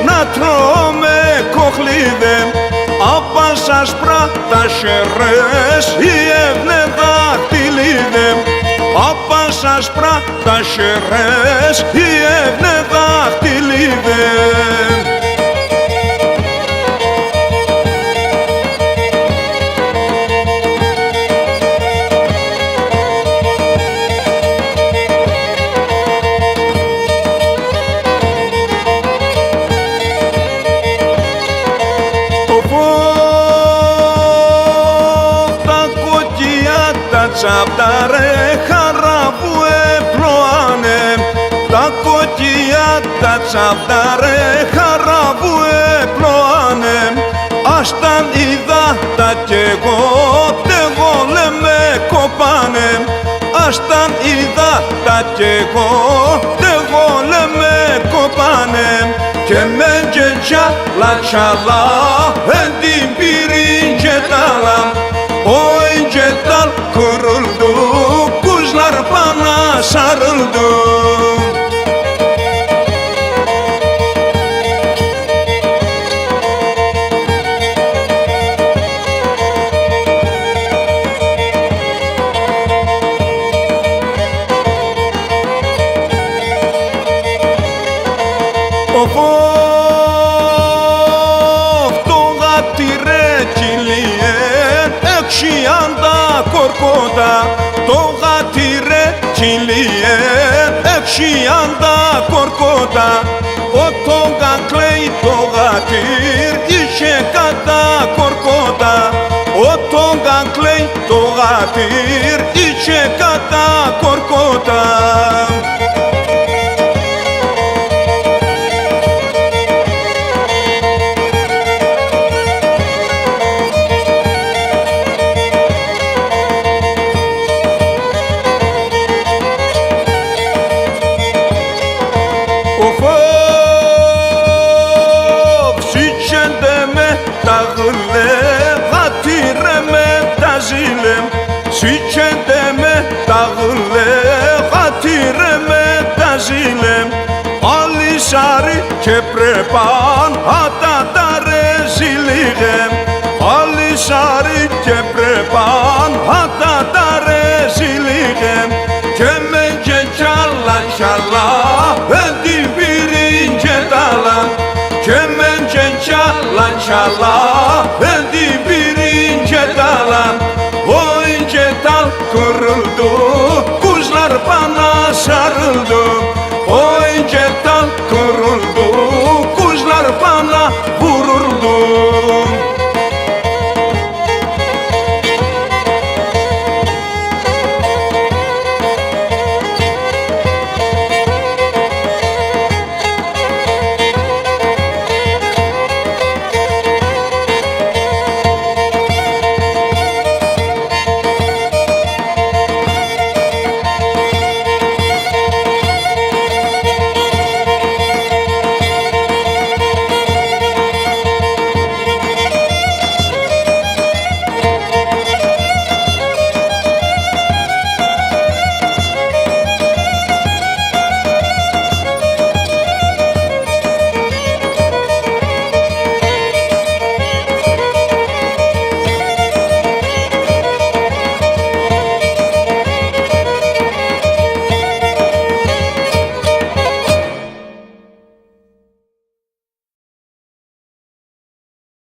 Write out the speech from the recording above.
να τρώμε κοχλίδε απ' άσπρα τα σερές οι ευνεδάχτυλίδε απ' άσπρα τα σερές οι ευνεδάχτυλίδε. Τσάπτα ρε χαράβου επλοάνε, τα κοκκιά τα τσάπτα ρε χαράβου επλοάνε. Άσταν είδα τα κι εγώ τεγόλε με κοπάνε, άσταν είδα τα κι εγώ τεγόλε με κοπάνε. Και με τζετζιά λατσαλά εν την πυρήν τζετάλα, oy cetal kuruldu, kuzlar bana sarıldı. Of to gatire kiliye ekşi anda korkoda, to gatire kiliye ekşi anda korkoda. O toga kley to gatir işe kata korkoda, o toga kley to gatir işe kata korkoda. Siçende me dağıle gatire me tazilem, Ali sari keprepan hata da reziligem, Ali sari keprepan hata da reziligem. Kemence çalla çalla endi birince dala, kemence çalla çalla